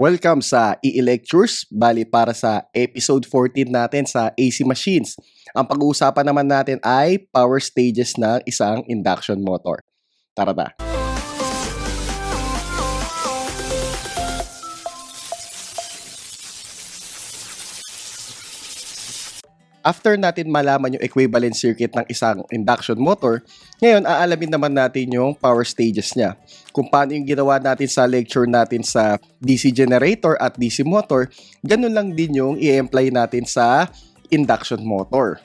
Welcome sa EE Lectures, bali para sa episode 14 natin sa AC Machines. Ang pag-uusapan naman natin ay power stages ng isang induction motor. Tara na! After natin malaman yung equivalent circuit ng isang induction motor, ngayon aalamin naman natin yung power stages niya. Kung paano yung ginawa natin sa lecture natin sa DC generator at DC motor, ganun lang din yung i-apply natin sa induction motor.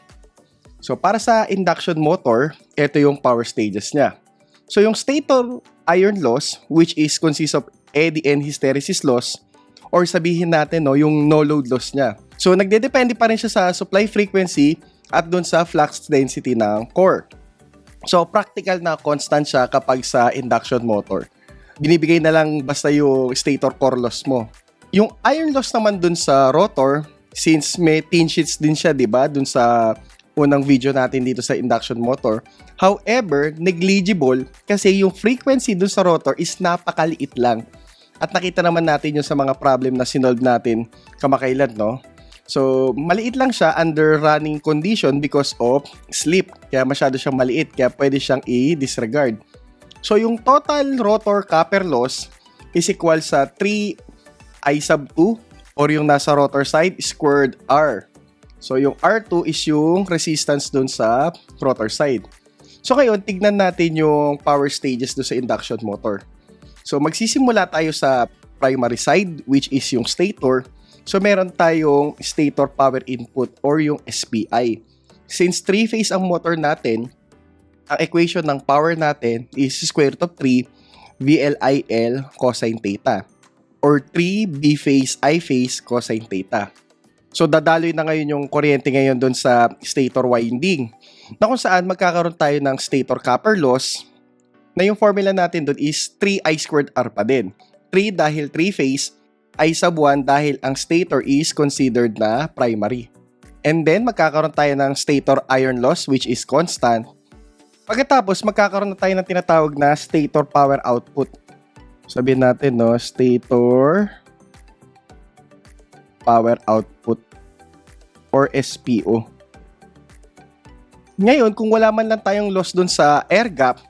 So para sa induction motor, ito yung power stages niya. So yung stator iron loss, which is consists of eddy and hysteresis loss, or sabihin natin yung no load loss niya. So nagdedepende pa rin siya sa supply frequency at dun sa flux density ng core. So practical na constant siya kapag sa induction motor. Binibigay na lang basta yung stator core loss mo. Yung iron loss naman dun sa rotor, since may tin sheets din siya, diba? Dun sa unang video natin dito sa induction motor. However, negligible kasi yung frequency dun sa rotor is napakaliit lang. At nakita naman natin yung sa mga problem na sinolve natin kamakailan, no? So, maliit lang siya under running condition because of slip. Kaya masyado siyang maliit, kaya pwede siyang i-disregard. So, yung total rotor copper loss is equal sa 3I sub 2 or yung nasa rotor side squared R. So, yung R2 is yung resistance dun sa rotor side. So, ngayon, tignan natin yung power stages dun sa induction motor. So, magsisimula tayo sa primary side, which is yung stator. So, meron tayong stator power input or yung SPI. Since 3-phase ang motor natin, ang equation ng power natin is square root of 3 VLIL cosine theta or 3 B-phase I-phase cosine theta. So, dadaloy na ngayon yung kuryente ngayon doon sa stator winding na kung saan magkakaroon tayo ng stator copper loss na yung formula natin doon is 3I squared R pa din. 3 dahil 3-phase, I sub 1 dahil ang stator is considered na primary. And then, magkakaroon tayo ng stator iron loss which is constant. Pagkatapos, magkakaroon na tayo ng tinatawag na stator power output. Sabihin natin, stator power output or SPO. Ngayon, kung wala man lang tayong loss dun sa air gap,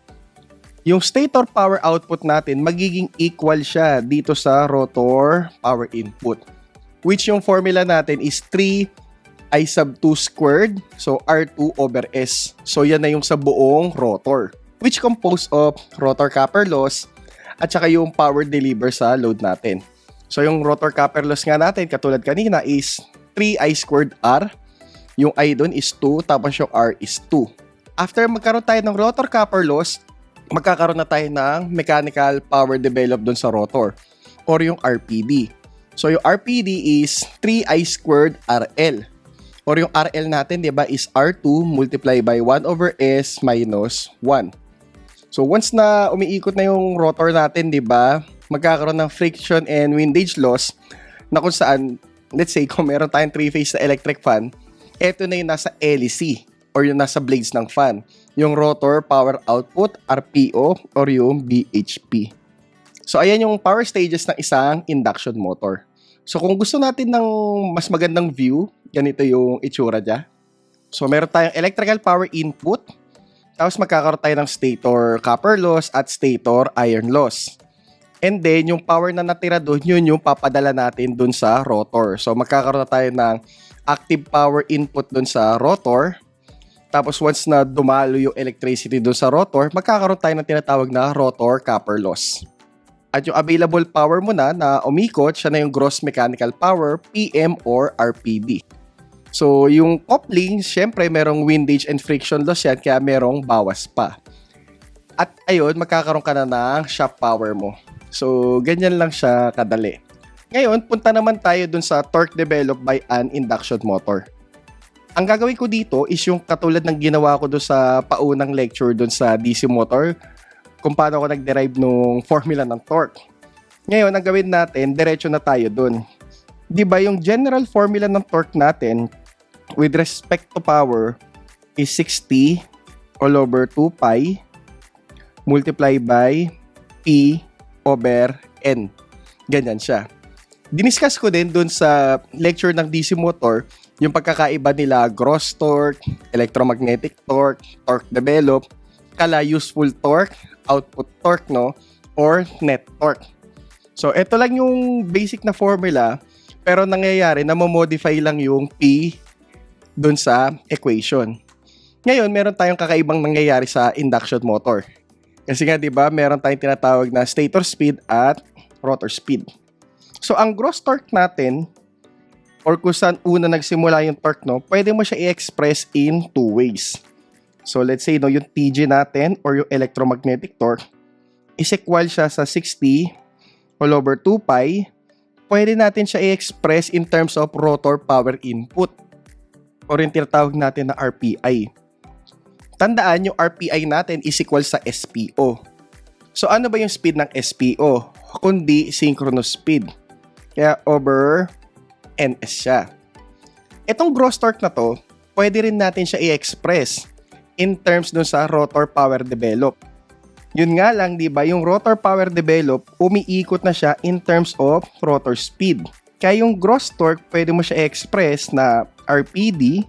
yung stator power output natin, magiging equal siya dito sa rotor power input. Which yung formula natin is 3I sub 2 squared, so R2 over S. So yan na yung sa buong rotor. Which composed of rotor copper loss at saka yung power deliver sa load natin. So yung rotor copper loss nga natin, katulad kanina, is 3I squared R. Yung I dun is 2, tapos yung R is 2. After magkaroon tayo ng rotor copper loss, magkakaroon na tayo ng mechanical power develop dun sa rotor or yung RPD. So yung RPD is 3I squared RL or yung RL natin, diba, is R2 multiplied by 1 over S minus 1. So once na umiikot na yung rotor natin, diba, magkakaroon ng friction and windage loss na kung saan, let's say, kung meron tayong 3-phase na electric fan, eto na yung nasa LEC or yung nasa blades ng fan. Yung rotor power output, RPO, or yung BHP. So, ayan yung power stages ng isang induction motor. So, kung gusto natin ng mas magandang view, ganito yung itsura niya. So, meron tayong electrical power input, tapos magkakaroon tayo ng stator copper loss at stator iron loss. And then, yung power na natira doon, yun yung papadala natin doon sa rotor. So, magkakaroon na tayo ng active power input doon sa rotor. Tapos once na dumalo yung electricity doon sa rotor, magkakaroon tayo ng tinatawag na rotor copper loss. At yung available power mo na umikot, siya na yung gross mechanical power, PM or RPD. So yung coupling, syempre merong windage and friction loss yan, kaya merong bawas pa. At ayun, magkakaroon ka na ng shop power mo. So ganyan lang siya kadali. Ngayon, punta naman tayo dun sa torque developed by an induction motor. Ang gagawin ko dito is yung katulad ng ginawa ko doon sa paunang lecture doon sa DC motor kung paano ako nag-derive ng formula ng torque. Ngayon, ang gawin natin, diretso na tayo doon. Di ba yung general formula ng torque natin with respect to power is 60 all over 2 pi multiply by P over N. Ganyan siya. Diniscuss ko din dun sa lecture ng DC motor yung pagkakaiba nila gross torque, electromagnetic torque, torque develop, kala useful torque, output torque, no? Or net torque. So, ito lang yung basic na formula, pero nangyayari na modify lang yung P dun sa equation. Ngayon, meron tayong kakaibang nangyayari sa induction motor. Kasi nga, di ba, meron tayong tinatawag na stator speed at rotor speed. So, ang gross torque natin, or kung saan una nagsimula yung torque, no, pwede mo siya i-express in two ways. So, let's say, no, yung TG natin, or yung electromagnetic torque, is equal siya sa 60 all over 2 pi. Pwede natin siya i-express in terms of rotor power input, or yung tinatawag natin na RPI. Tandaan, yung RPI natin is equal sa SPO. So, ano ba yung speed ng SPO? Kundi synchronous speed. Kaya over NS siya. Itong gross torque na to, pwede rin natin siya i-express in terms dun sa rotor power develop. Yun nga lang, di ba, yung rotor power develop, umiikot na siya in terms of rotor speed. Kaya yung gross torque, pwede mo siya i-express na RPD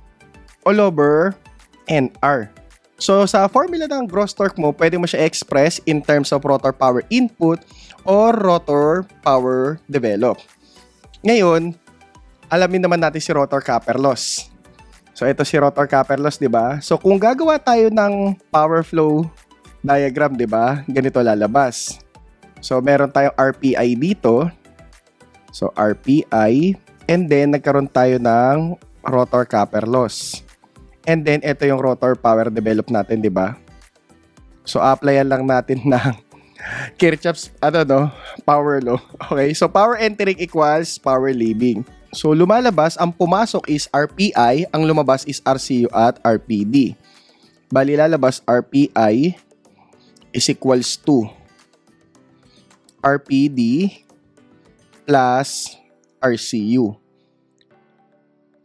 all over NR. So, sa formula ng gross torque mo, pwede mo siya express in terms of rotor power input or rotor power develop. Ngayon, alamin naman natin si rotor copper loss. So, ito si rotor copper loss, di ba? So, kung gagawa tayo ng power flow diagram, di ba? Ganito lalabas. So, meron tayong RPI dito. So, RPI. And then, nagkaroon tayo ng rotor copper loss. And then, ito yung rotor power develop natin, di ba? So, applyan lang natin ng Kirchhoff's, power law. Okay, so power entering equals power leaving. So, lumalabas, ang pumasok is RPI, ang lumabas is RCU at RPD. Bali, lalabas RPI is equals to RPD plus RCU.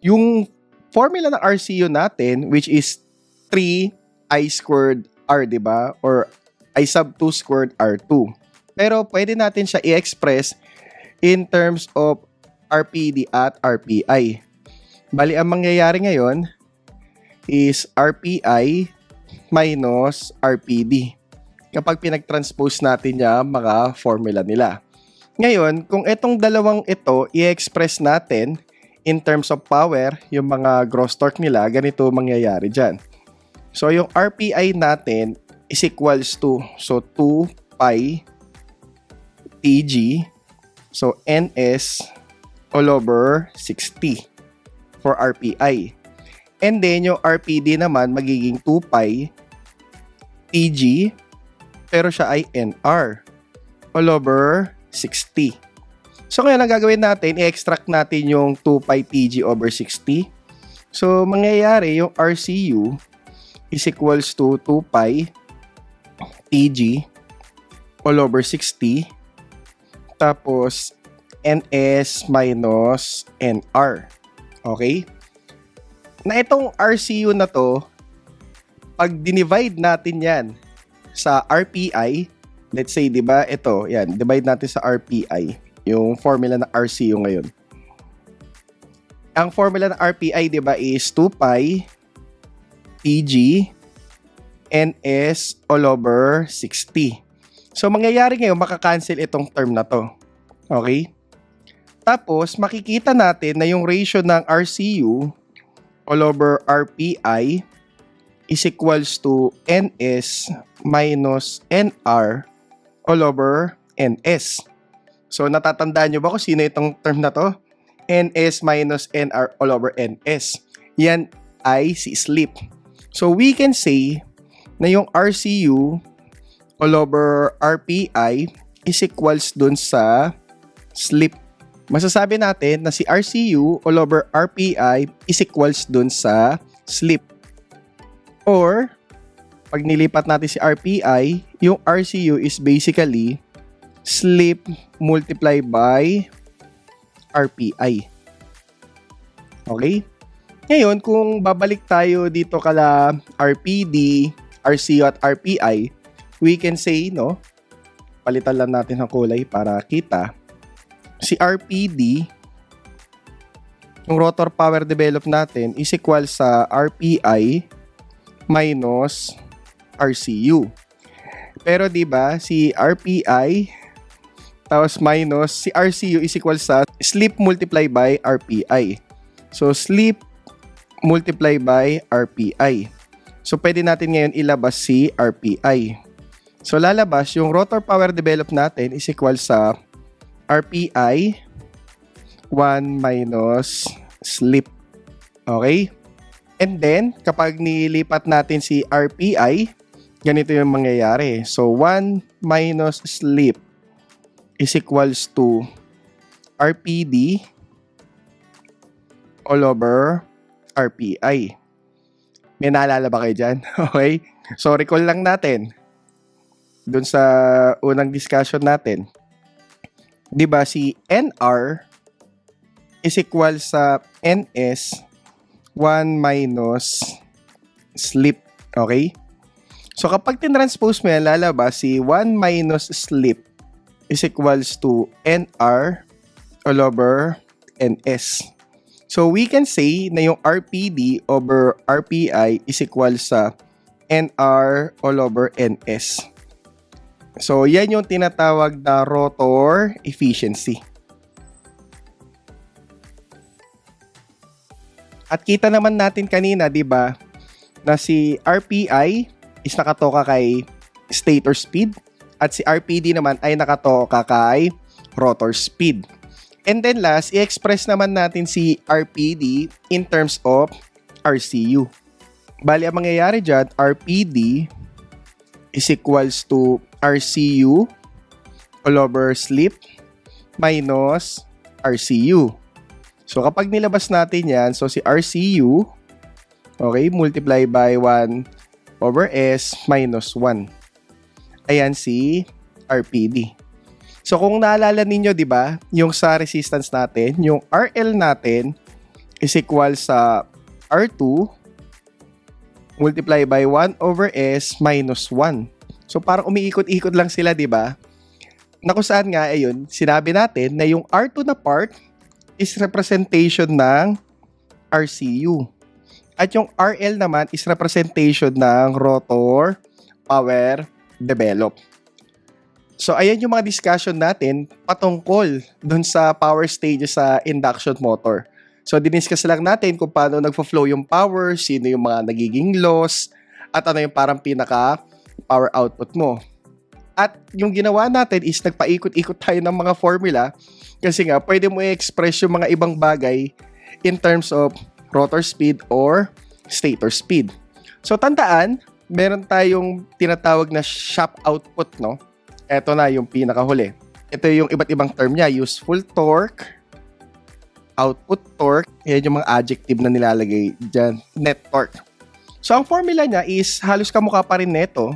Yung formula ng RCU natin, which is 3I squared R, di ba? Or I sub 2 squared R2. Pero pwede natin siya i-express in terms of RPD at RPI. Bali, ang mangyayari ngayon is RPI minus RPD. Kapag pinag-transpose natin niya mga formula nila. Ngayon, kung itong dalawang ito i-express natin in terms of power, yung mga gross torque nila, ganito mangyayari dyan. So, yung RPI natin is equals to, so 2 pi TG, so NS all over 60 for RPI. And then yung RPD naman magiging 2 pi TG, pero siya ay NR all over 60. So ngayon ang gagawin natin, i-extract natin yung 2 pi TG over 60. So mangyayari yung RCU is equals to 2 pi TG all over 60, tapos NS minus NR. Okay? Na itong RCU na to, pag dinivide natin yan sa RPI, let's say, di ba, ito, yan, divide natin sa RPI, yung formula ng RCU ngayon. Ang formula ng RPI, di ba, is 2 pi TG NS all over 60. So, mangyayari ngayon, makakancel itong term na to. Okay? Tapos, makikita natin na yung ratio ng RCU all over RPI is equals to NS minus NR all over NS. So, natatandaan nyo ba kung sino itong term na to? NS minus NR all over NS. Yan ay si slip. So, we can say na yung RCU all over RPI is equals dun sa slip. Masasabi natin na si RCU all over RPI is equals dun sa slip. Or, pag nilipat natin si RPI, yung RCU is basically slip multiplied by RPI. Okay? Ngayon, kung babalik tayo dito kala RPD, RCU at RPI, we can say, no, palitan lang natin ang kulay para kita. si RPD, yung rotor power develop natin is equal sa RPI minus RCU. Pero 'di ba, si RPI tapos minus si RCU is equal sa slip multiply by RPI. So slip multiply by RPI. So pwede natin ngayon ilabas si RPI. So lalabas yung rotor power develop natin is equal sa RPI 1 minus slip. Okay? And then, kapag nilipat natin si RPI, ganito yung mangyayari. So, 1 minus slip is equals to RPD all over RPI. May naalala ba kayo dyan? Okay? So, recall lang natin dun sa unang discussion natin. Diba si NR is equal sa NS 1 minus slip. Okay? So kapag tinranspose mo yan, lalabas si 1 minus slip is equals to NR all over NS. So we can say na yung RPD over RPI is equal sa NR all over NS. So, yan yung tinatawag na rotor efficiency. At kita naman natin kanina, di ba, na si RPI is nakatoka kay stator speed at si RPD naman ay nakatoka kay rotor speed. And then last, i-express naman natin si RPD in terms of RCU. Bali, ang mangyayari dyan, RPD is equals to RCU all over slip minus RCU. So, kapag nilabas natin yan, so si RCU, okay, multiply by 1 over S minus 1. Ayan si RPD. So, kung naalala ninyo, di ba, yung sa resistance natin, yung RL natin is equal sa R2 multiply by 1 over S minus 1. So, parang umiikot-ikot lang sila, di ba? Na kung saan nga, ayun, sinabi natin na yung R2 na part is representation ng RCU. At yung RL naman is representation ng rotor power develop. So, ayan yung mga discussion natin patungkol dun sa power stages sa induction motor. So, diniscuss lang natin kung paano nagfo-flow yung power, sino yung mga nagiging loss, at ano yung parang pinaka power output mo. At yung ginawa natin is nagpaikot-ikot tayo ng mga formula kasi nga pwede mo i-express yung mga ibang bagay in terms of rotor speed or stator speed. So, tandaan, meron tayong tinatawag na shop output, no? Ito na yung pinakahuli. Ito yung iba't ibang term niya, useful torque, output torque, yan yung mga adjective na nilalagay dyan, net torque. So, ang formula niya is halos kamukha pa rin neto,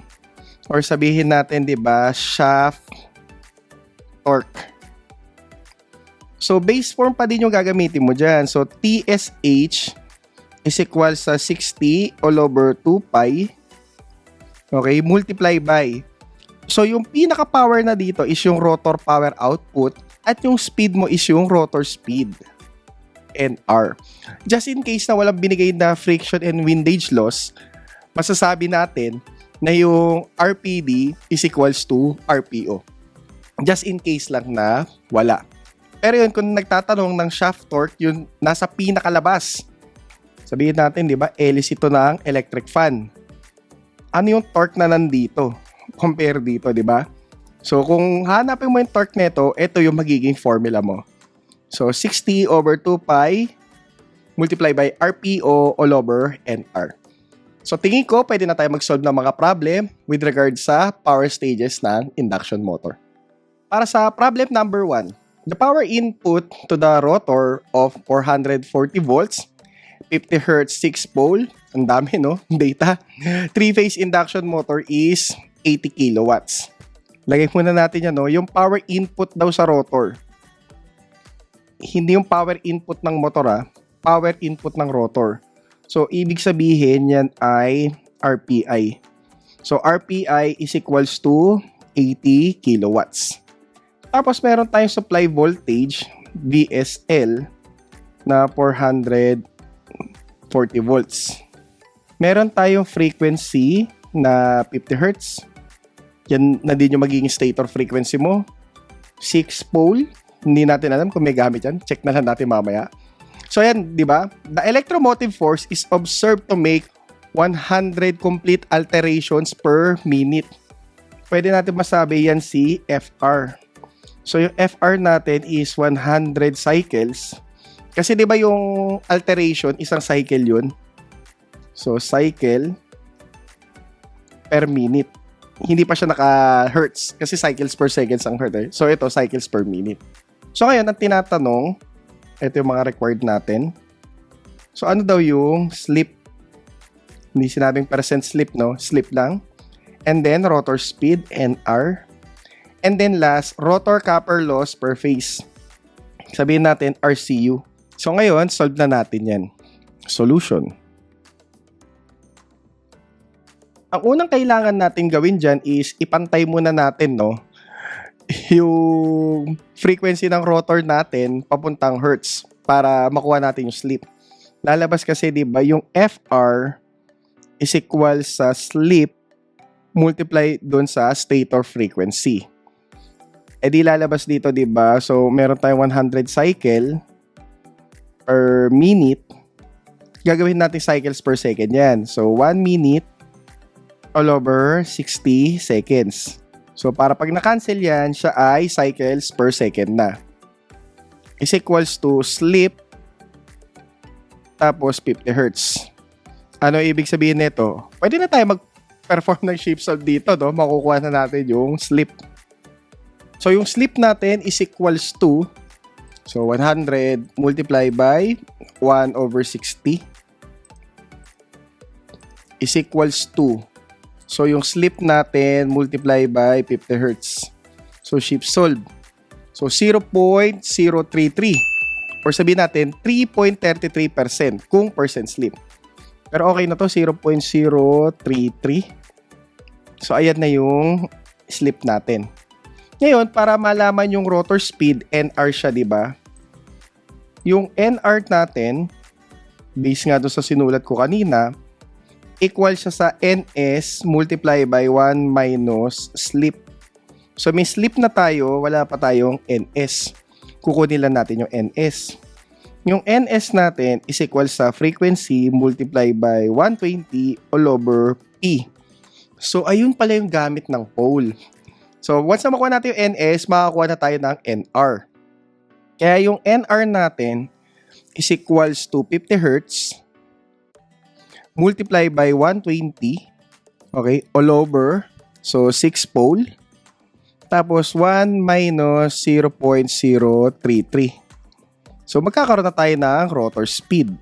or sabihin natin, di ba, shaft torque. So, base form pa din yung gagamitin mo dyan. So, TSH is equal sa 60 all over 2 pi, okay, multiply by. So, yung pinaka-power na dito is yung rotor power output at yung speed mo is yung rotor speed. NR. Just in case na walang binigay na friction and windage loss, masasabi natin na yung RPD is equals to RPO. Just in case lang na wala. Pero yun, kung nagtatanong ng shaft torque, yun nasa pinakalabas. Sabihin natin, di ba, hélice ito ng electric fan. Ano yung torque na nandito? Compare dito, di ba? So, kung hanapin mo yung torque nito, ito yung magiging formula mo. So, 60 over 2 pi multiply by RPO all over NR. So, tingin ko, pwede na tayo mag-solve ng mga problem with regard sa power stages ng induction motor. Para sa problem number 1, the power input to the rotor of 440 volts, 50 Hz, 6-pole, ang dami, no? Data. 3-phase induction motor is 80 kilowatts. Lagay muna natin yan, no? Yung power input daw sa rotor. Hindi yung power input ng motor, power input ng rotor. So, ibig sabihin yan ay RPI. So, RPI is equals to 80 kilowatts. Tapos meron tayong supply voltage, VSL, na 440 volts. Meron tayong frequency na 50 Hz. Yan na din yung magiging stator frequency mo. 6 pole. Hindi natin alam kung may gamit yan. Check na lang natin mamaya. So yan, di ba? The electromotive force is observed to make 100 complete alterations per minute. Pwede natin masabi yan si FR. So yung FR natin is 100 cycles. Kasi 'di ba yung alteration, isang cycle 'yun. So cycle per minute. Hindi pa siya naka-hertz kasi cycles per seconds ang hertz. So ito cycles per minute. So ngayon ang tinatanong, ito yung mga required natin. So ano daw yung slip? Hindi sinabing percent slip, no? Slip lang. And then rotor speed, NR. And then last, rotor copper loss per phase. Sabihin natin RCU. So ngayon, solve na natin yan. Solution. Ang unang kailangan natin gawin dyan is ipantay muna natin, no, yung frequency ng rotor natin papuntang hertz para makuha natin yung slip. Lalabas kasi, di ba, yung FR is equal sa slip multiply doon sa stator frequency. Di lalabas dito, di ba? So, meron tayong 100 cycle per minute. Gagawin natin cycles per second yan. So, 1 minute all over 60 seconds. So, para pag na-cancel yan, siya ay cycles per second na. Is equals to slip tapos 50 Hz. Ano ibig sabihin nito? Pwede na tayo mag-perform ng shape solve dito, no? Makukuha na natin yung slip. So, yung slip natin is equals to, so 100 multiply by 1 over 60 is equals to, so yung slip natin multiply by 50 Hz. So, shape solve. So, 0.033 or sabihin natin 3.33% kung percent slip. Pero okay na to, 0.033. So, ayan na yung slip natin. Ngayon, para malaman yung rotor speed, NR siya, di ba? Yung NR natin, base nga doon sa sinulat ko kanina, equal siya sa NS multiply by 1 minus slip. So, may slip na tayo, wala pa tayong NS. Kukunin lang natin yung NS. Yung NS natin is equal sa frequency multiply by 120 all over P. So, ayun pala yung gamit ng pole. So, once na makuha natin yung NS, makakuha na tayo ng NR. Kaya yung NR natin is equals to 50 Hz multiply by 120, okay, all over, so 6 pole, tapos 1 minus 0.033. So, magkakaroon na tayo ng rotor speed.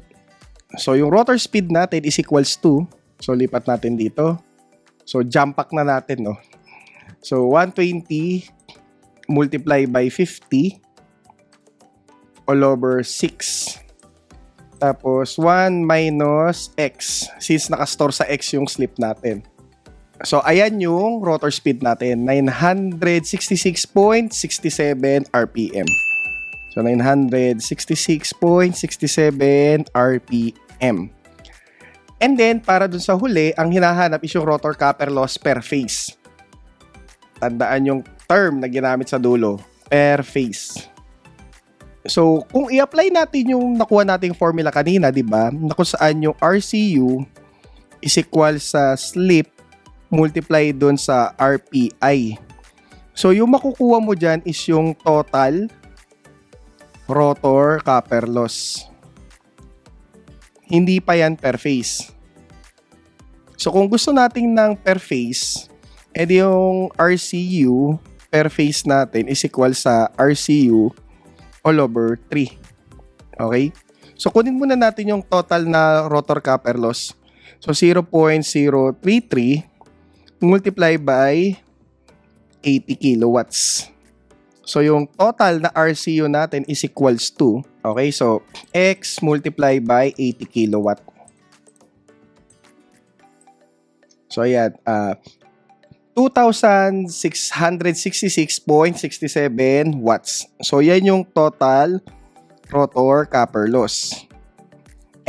So, yung rotor speed natin is equals to, so lipat natin dito. So, jump pack na natin, no? So, 120 multiply by 50 all over 6. Tapos, 1 minus X. Since nakastore sa X yung slip natin. So, ayan yung rotor speed natin. 966.67 RPM. So, 966.67 RPM. And then, para dun sa huli, ang hinahanap is yung rotor copper loss per phase. Tandaan yung term na ginamit sa dulo, per phase. So, kung i-apply natin yung nakuha nating formula kanina, di ba? Na kung saan yung RCU is equal sa slip multiply doon sa RPI. So, yung makukuha mo dyan is yung total rotor copper loss. Hindi pa yan per phase. So, kung gusto natin ng per phase, edi yung RCU per phase natin is equal sa RCU all over 3. Okay? So, kunin muna natin yung total na rotor copper loss. So, 0.033 multiply by 80 kilowatts. So, yung total na RCU natin is equals to, okay, so, X multiply by 80 kilowatt. So, ayan, 2,666.67 watts. So, yan yung total rotor copper loss.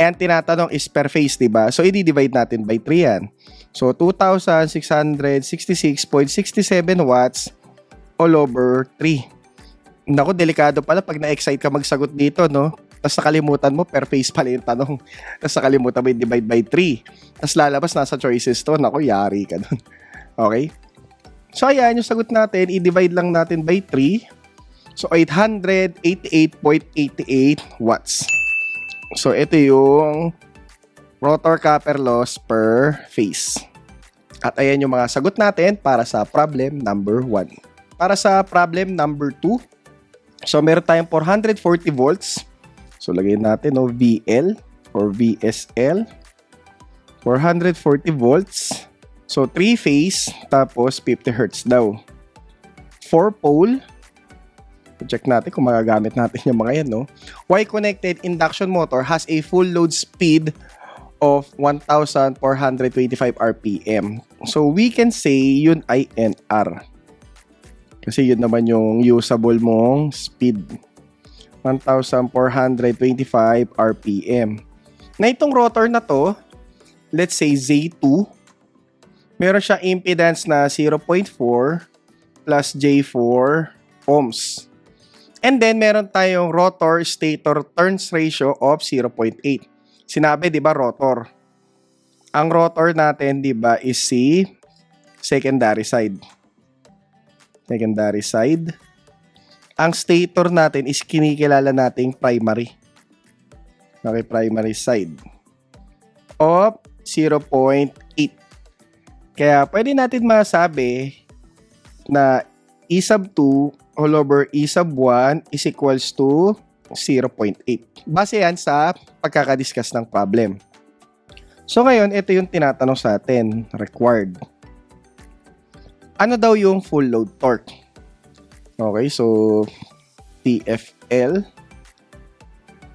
And tinatanong is per phase, diba? So, i-divide natin by 3 yan. So, 2,666.67 watts all over 3. Naku, delikado pala pag na-excite ka magsagot dito, no? Tapos nakalimutan mo, per phase pala yung tanong. Tapos nakalimutan mo yung divide by 3. Tapos lalabas, nasa choices to. Naku, yari ka dun. Okay? So, ayan, yung sagot natin, i-divide lang natin by 3. So, 888.88 watts. So, ito yung rotor copper loss per phase. At ayan yung mga sagot natin para sa problem number 1. Para sa problem number 2, so meron tayong 440 volts. So, lagay natin VL or VSL. 440 volts. So, 3 phase, tapos 50 hertz daw. 4 pole. Check natin kung magagamit natin yung mga yan, no? Y-connected induction motor has a full load speed of 1,425 RPM. So, we can say yun ay NR. Kasi yun naman yung usable mong speed. 1,425 RPM. Na itong rotor na to, let's say Z2, meron siya impedance na 0.4 plus J4 ohms. And then, meron tayong rotor stator turns ratio of 0.8. Sinabi, di ba, rotor? Ang rotor natin, di ba, is si secondary side. Secondary side. Ang stator natin is kinikilala nating primary. Okay, primary side. Of 0.8. Kaya pwede natin masabi na E sub 2 all over E sub 1 is equals to 0.8. Base yan sa pagkakadiscuss ng problem. So ngayon, ito yung tinatanong sa atin, required. Ano daw yung full load torque? Okay, so TFL.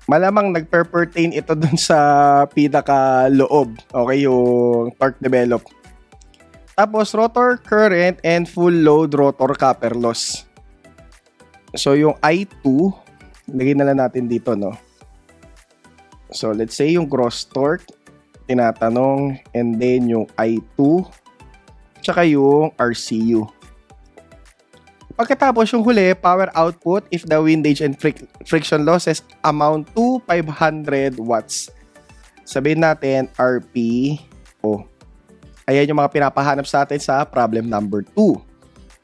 Malamang nagper-pertain ito dun sa pinaka-loob. Okay, yung torque develop. Tapos, rotor current and full load rotor copper loss. So, yung I2, lagyan na lang natin dito, no? So, let's say yung gross torque, tinatanong, and then yung I2, tsaka yung RCU. Pagkatapos yung huli, power output if the windage and friction losses amount to 500 watts. Sabihin natin RPO. Ayan yung mga pinapahanap sa atin sa problem number 2.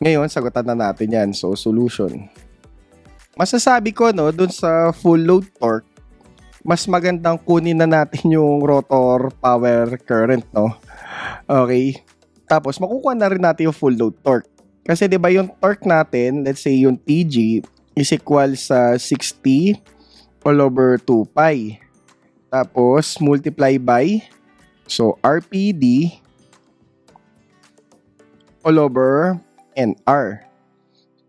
Ngayon, sagutan na natin yan. So, solution. Masasabi ko, no, dun sa full load torque, mas magandang kunin na natin yung rotor power current, no? Okay. Tapos, makukuha na rin natin yung full load torque. Kasi, di ba yung torque natin, let's say yung TG, is equal sa 60 all over 2 pi. Tapos, multiply by, so, RPD all over NR.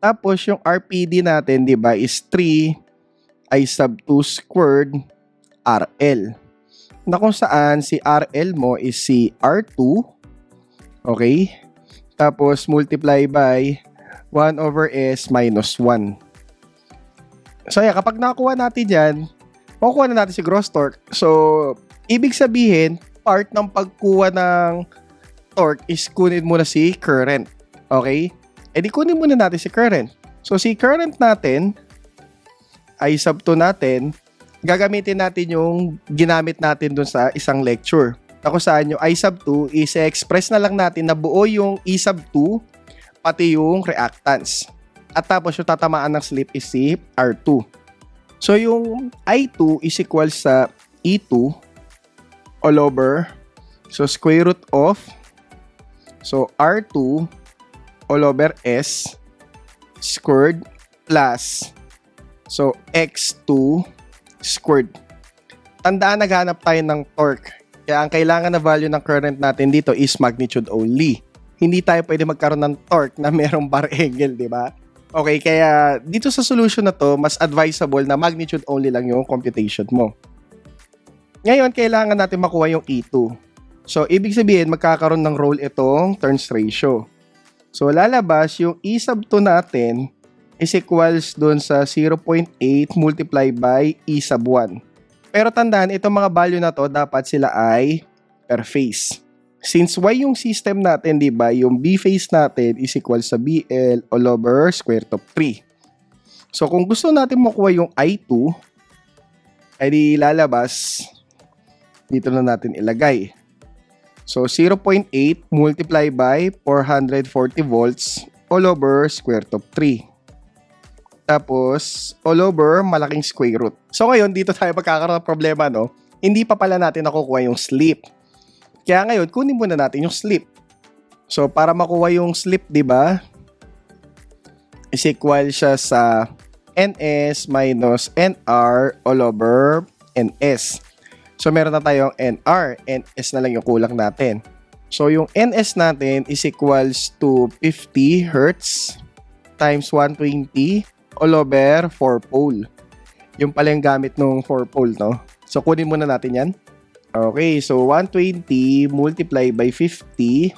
Tapos, yung RPD natin, di ba, is 3 I sub 2 squared RL. Na kung saan, si RL mo is si R2. Okay? Tapos, multiply by 1 over S minus 1. So, yeah, kapag nakuha natin yan, makukuha na natin si gross torque. So, ibig sabihin, part ng pagkuha ng torque is kunin muna si current. Okay? E di kunin muna natin si current. So, si current natin, I sub 2 natin, gagamitin natin yung ginamit natin dun sa isang lecture. Ako saan yung I sub 2 is express na lang natin na buo yung E sub 2 pati yung reactance. At tapos yung tatamaan ng slip is si R2. So, yung I2 is equal sa E2 all over, so square root of, so R2 all over S squared plus, so X2 squared. Tandaan, naghanap tayo ng torque. Kaya ang kailangan na value ng current natin dito is magnitude only. Hindi tayo pwede magkaroon ng torque na merong bar angle, di ba? Okay, kaya dito sa solution na to, mas advisable na magnitude only lang yung computation mo. Ngayon, kailangan natin makuha yung E2. So, ibig sabihin, magkakaroon ng role itong turns ratio. So, lalabas yung E sub 2 natin is equals dun sa 0.8 multiply by E sub 1. Pero tandaan, itong mga value na to, dapat sila ay per phase. Since Y yung system natin, di ba, yung B phase natin is equals sa BL all over square root of 3. So, kung gusto natin makuha yung I2, ay di lalabas, dito na natin ilagay. So, 0.8 multiply by 440 volts all over square root of 3. Tapos, all over malaking square root. So, ngayon, dito tayo magkakaroon ng problema, no? Hindi pa pala natin nakukuha yung slip. Kaya ngayon, kunin muna natin yung slip. So, para makuha yung slip, di ba? Is equal siya sa NS minus NR all over NS. So, meron na tayong NR. NS na lang yung kulang natin. So, yung NS natin is equals to 50 Hz times 120 all over 4 pole. Yung pala yung gamit ng 4 pole, no? So, kunin muna natin yan. Okay, so 120 multiply by 50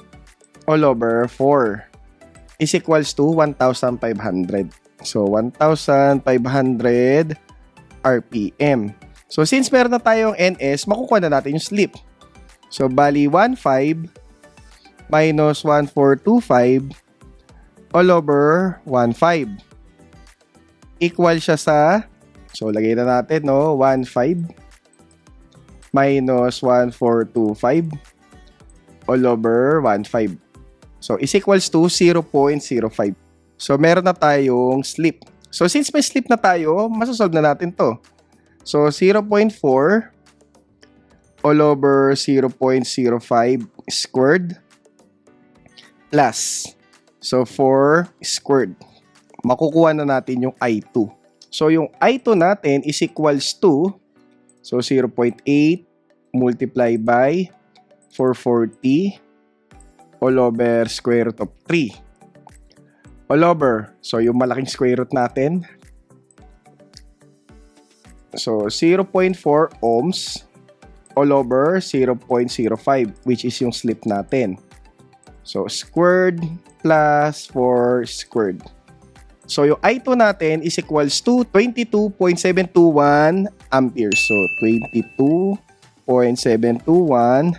all over 4 is equals to 1,500. So, 1,500 RPM. So, since meron na tayong NS, makukuha na natin yung slip. So, bali 1,500 minus 1,425 all over 1,500. Equal siya sa, so, lagay na natin, no? 1,500 minus 1,425 all over 1,500. So, is equals to 0.05. So, meron na tayong slip. So, since may slip na tayo, masasolve na natin to. So, 0.4 all over 0.05 squared plus, so 4 squared. Makukuha na natin yung I2. So, yung I2 natin is equals to, so 0.8 multiply by 440 all over square root of 3. All over, so yung malaking square root natin, so 0.4 ohms all over 0.05, which is yung slip natin. So, squared plus 4 squared. So, yung I2 natin is equals to 22.721 amperes. So, 22.721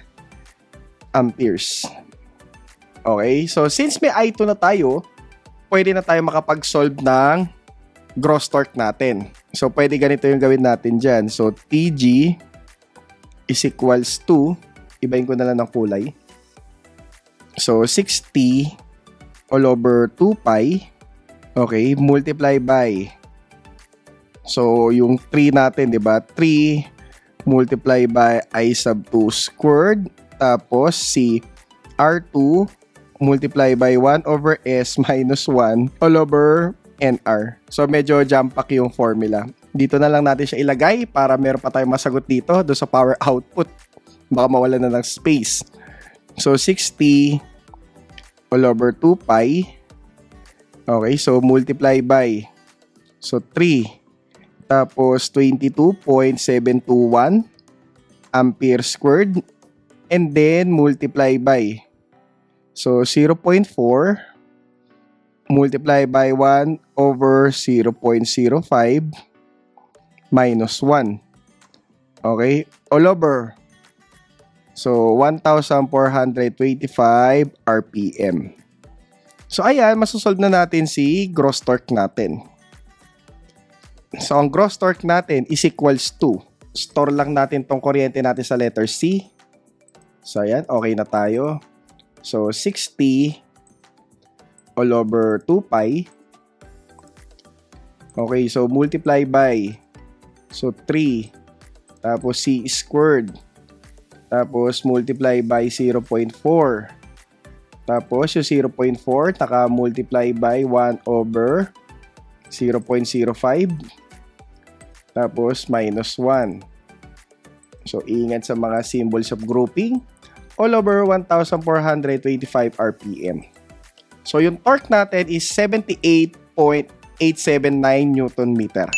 amperes. Okay? So, since may I2 na tayo, pwede na tayo makapag-solve ng gross torque natin. So, pwede ganito yung gawin natin dyan. So, TG is equals to, ibahin ko na lang ng kulay. So, 60 all over 2 pi, okay, multiply by, so, yung 3 natin, di ba? 3 multiply by I sub 2 squared, tapos si R2 multiply by 1 over S minus 1 all over NR. So, medyo jump pack yung formula. Dito na lang natin siya ilagay para meron pa tayong masagot dito doon sa power output. Baka mawala na ng space. So, 60 all over 2 pi. Okay, so multiply by, so 3. Tapos, 22.721 ampere squared. And then, multiply by, so 0.4 multiply by 1 over 0.05 minus 1. Okay? All over. So, 1,425 RPM. So, ayan, masosolve na natin si gross torque natin. So, ang gross torque natin is equals to, store lang natin tong kuryente natin sa letter C. So, ayan, okay na tayo. So, 60 all over 2 pi. Okay, so multiply by, so 3. Tapos C squared. Tapos multiply by 0.4. Tapos yung 0.4, naka-multiply by 1 over 0.05. Tapos minus 1. So, ingat sa mga symbols of grouping. All over 1,425 RPM. So, yung torque natin is 78.879 Newton meter.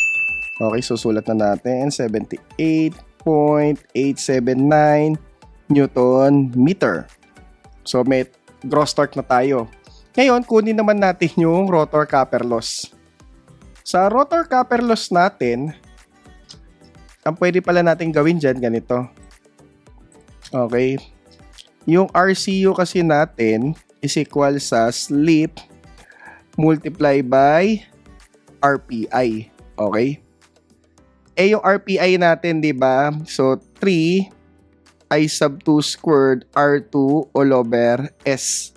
Okay, so sulat na natin. 78.879 Newton meter. So, may gross torque na tayo. Ngayon, kunin naman natin yung rotor copper loss. Sa rotor copper loss natin, ang pwede pala natin gawin dyan, ganito. Okay. Yung RCU kasi natin is equal sa slip multiply by RPI. Okay? Eh yung RPI natin, di ba? So, 3 I sub 2 squared R2 all over S.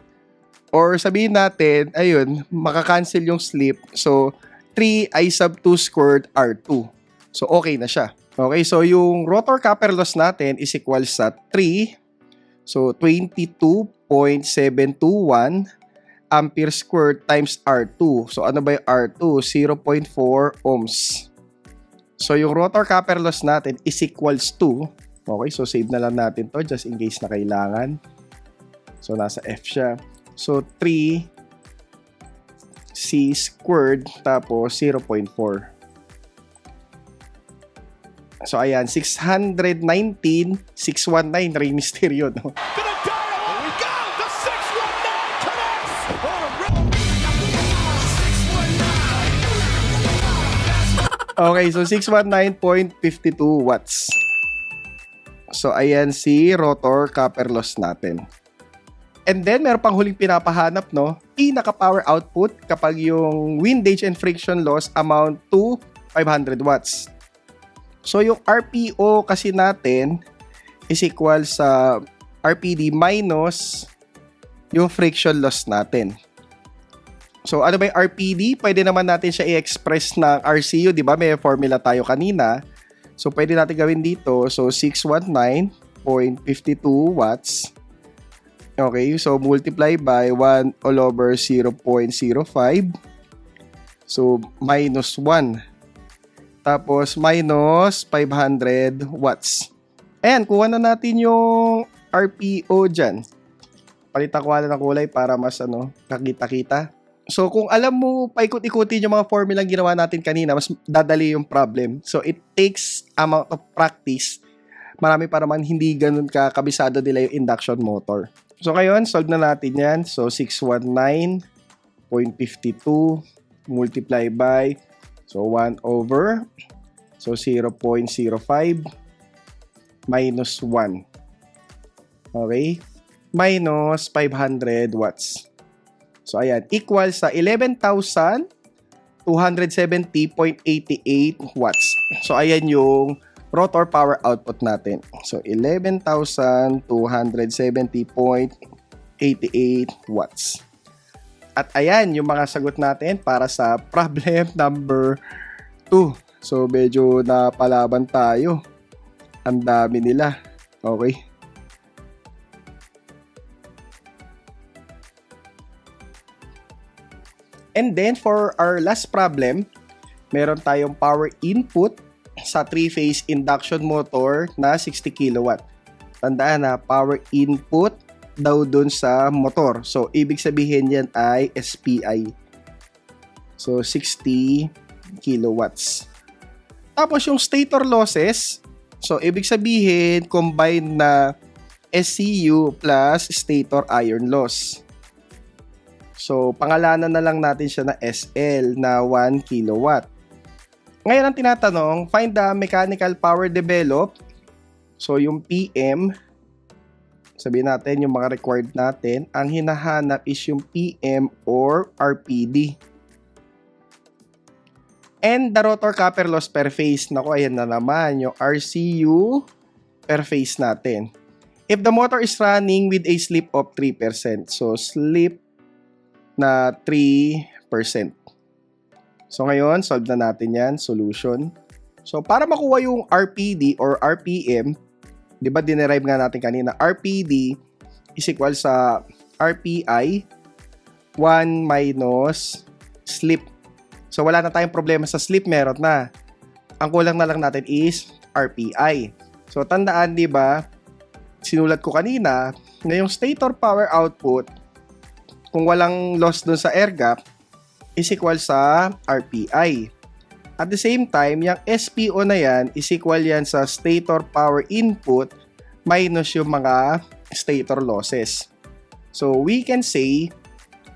Or sabihin natin, ayun, makakancel yung slip. So, 3 I sub 2 squared R2. So, okay na siya. Okay, so yung rotor copper loss natin is equal sa 3. So, 22.721 ampere squared times R2. So, ano ba yung R2? 0.4 ohms. So, yung rotor copper loss natin is equals to, okay, so save na lang natin to just in case na kailangan. So, nasa F siya. So, 3 C squared tapos 0.4. So, ayan, 619, 619, Rey Mysterio, no? Okay, so 619.52 watts. So, ayan si rotor copper loss natin. And then, meron pang huling pinapahanap, no? Pinaka-power output kapag yung windage and friction loss amount to 500 watts. So, yung RPO kasi natin is equal sa RPD minus yung friction loss natin. So, ano ba yung RPD? Pwede naman natin siya i-express ng RCU, di ba? May formula tayo kanina. So, pwede natin gawin dito. So, 619.52 watts. Okay, so multiply by 1 all over 0.05. So, minus 1. Tapos, minus 500 watts. Ayan, kuha na natin yung RPO dyan. Palitan ko na ng kulay para mas kakita-kita. So, kung alam mo, paikot-ikutin yung mga formula ginawa natin kanina, mas dadali yung problem. So, it takes amount of practice. Marami para man hindi ganun kabisado nila yung induction motor. So, ngayon, solve na natin yan. So, 619.52 multiply by, so 1 over, so 0.05 minus 1. Okay? Minus 500 watts. So, ayan. Equal sa 11,270.88 watts. So, ayan yung rotor power output natin. So, 11,270.88 watts. At ayan yung mga sagot natin para sa problem number 2. So, medyo napalaban tayo. Ang dami nila. Okay. And then, for our last problem, meron tayong power input sa 3-phase induction motor na 60 kilowatt. Tandaan na, power input daw dun sa motor. So, ibig sabihin yan ay SPI. So, 60 kilowatts. Tapos, yung stator losses, so, ibig sabihin, combined na SCU plus stator iron loss. So, pangalanan na lang natin siya na SL na 1 kilowatt. Ngayon ang tinatanong, find the mechanical power developed. So, yung PM, sabihin natin yung mga required natin, ang hinahanap is yung PM or RPD. And the rotor copper loss per phase. Naku, ayan na naman yung RCU per phase natin. If the motor is running with a slip of 3%. So, slip na 3%. So, ngayon, solve na natin yan. Solution. So, para makuha yung RPD or RPM, di ba, dinerive nga natin kanina, RPD is equal sa RPI 1 minus slip. So, wala na tayong problema sa slip, meron na. Ang kulang na lang natin is RPI. So, tandaan, di ba, sinulat ko kanina na yung stator power output, kung walang loss dun sa air gap, is equal sa RPI. At the same time, yung SPO na yan is equal yan sa stator power input minus yung mga stator losses. So, we can say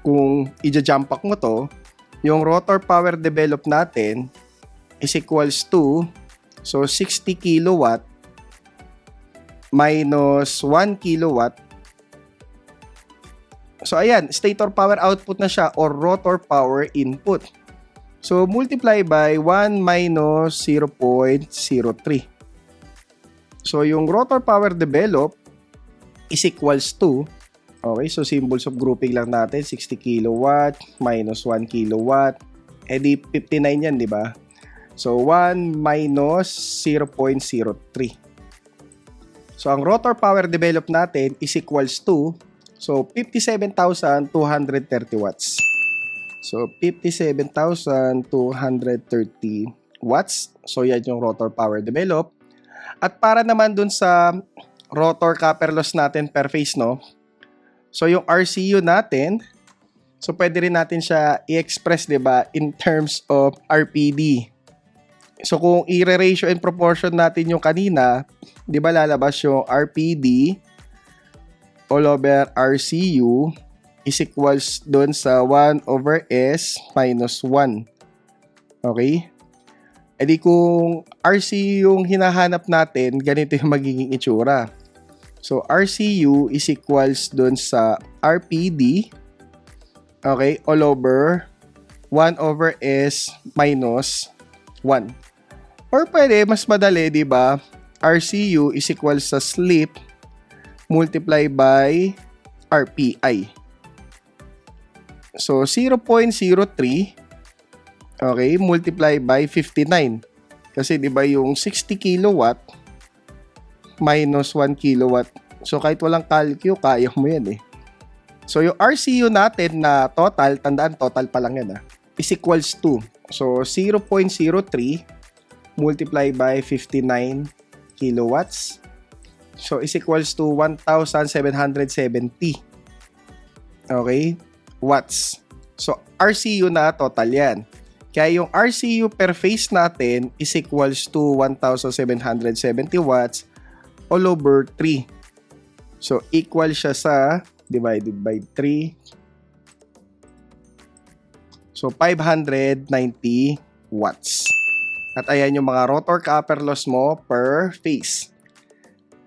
kung i-jump pack mo to, yung rotor power develop natin is equals to, so 60 kilowatt minus 1 kilowatt. So ayan, stator power output na siya or rotor power input. So multiply by 1 minus 0.03. So yung rotor power develop is equals to, okay, so symbols of grouping lang natin, 60 kilowatt minus 1 kilowatt, edi 59 yan, di ba? So 1 minus 0.03. So ang rotor power develop natin is equals to, so 57,230 watts. So 57,230 watts. So yan yung rotor power develop. At para naman dun sa rotor copper loss natin per phase, no? So yung RCU natin, so pwede rin natin siya i-express, 'di ba, in terms of RPD. So kung i-ratio and proportion natin yung kanina, 'di ba lalabas yung RPD all over RCU is equals doon sa 1 over S minus 1. Okay? E di kung RCU yung hinahanap natin, ganito yung magiging itsura. So, RCU is equals doon sa RPD, okay, all over 1 over S minus 1. Or pwede, mas madali, di ba? RCU is equals sa slip multiply by RPI. So, 0.03, okay, multiply by 59. Kasi, di ba, yung 60 kilowatt minus 1 kilowatt. So, kahit walang calcu, kaya mo yan eh. So, yung RCU natin na total, tandaan, total pa lang yan is equals to, so, 0.03 multiply by 59 kilowatts. So, is equals to 1,770. Okay? Watts. So, RCU na total yan. Kaya yung RCU per phase natin is equals to 1,770 watts all over 3. So, equal siya sa divided by 3. So, 590 watts. At ayan yung mga rotor copper loss mo per phase.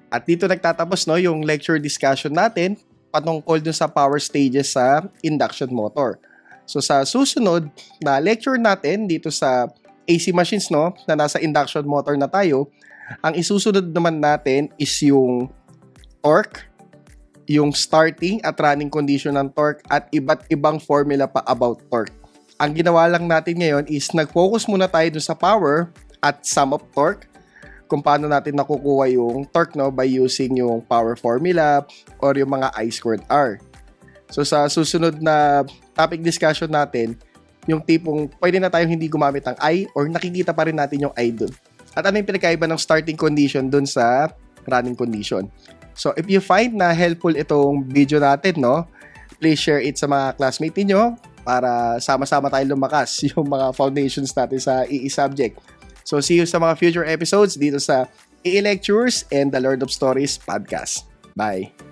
At dito nagtatapos, no, yung lecture discussion natin patungkol dun sa power stages sa induction motor. So sa susunod na lecture natin dito sa AC machines, no, na nasa induction motor na tayo, ang isusunod naman natin is yung torque, yung starting at running condition ng torque at iba't ibang formula pa about torque. Ang ginawa lang natin ngayon is nag-focus muna tayo dun sa power at sum of torque, kung paano natin nakukuha yung torque, no, by using yung power formula or yung mga I squared R. So sa susunod na topic discussion natin, yung tipong pwede na tayong hindi gumamit ng I or nakikita pa rin natin yung I dun. At ano yung pinagkaiba ng starting condition dun sa running condition. So if you find na helpful itong video natin, no, please share it sa mga classmates niyo para sama-sama tayo lumakas yung mga foundations natin sa EE subject. So see you sa mga future episodes dito sa EE Lectures and the Lord of Stories podcast. Bye!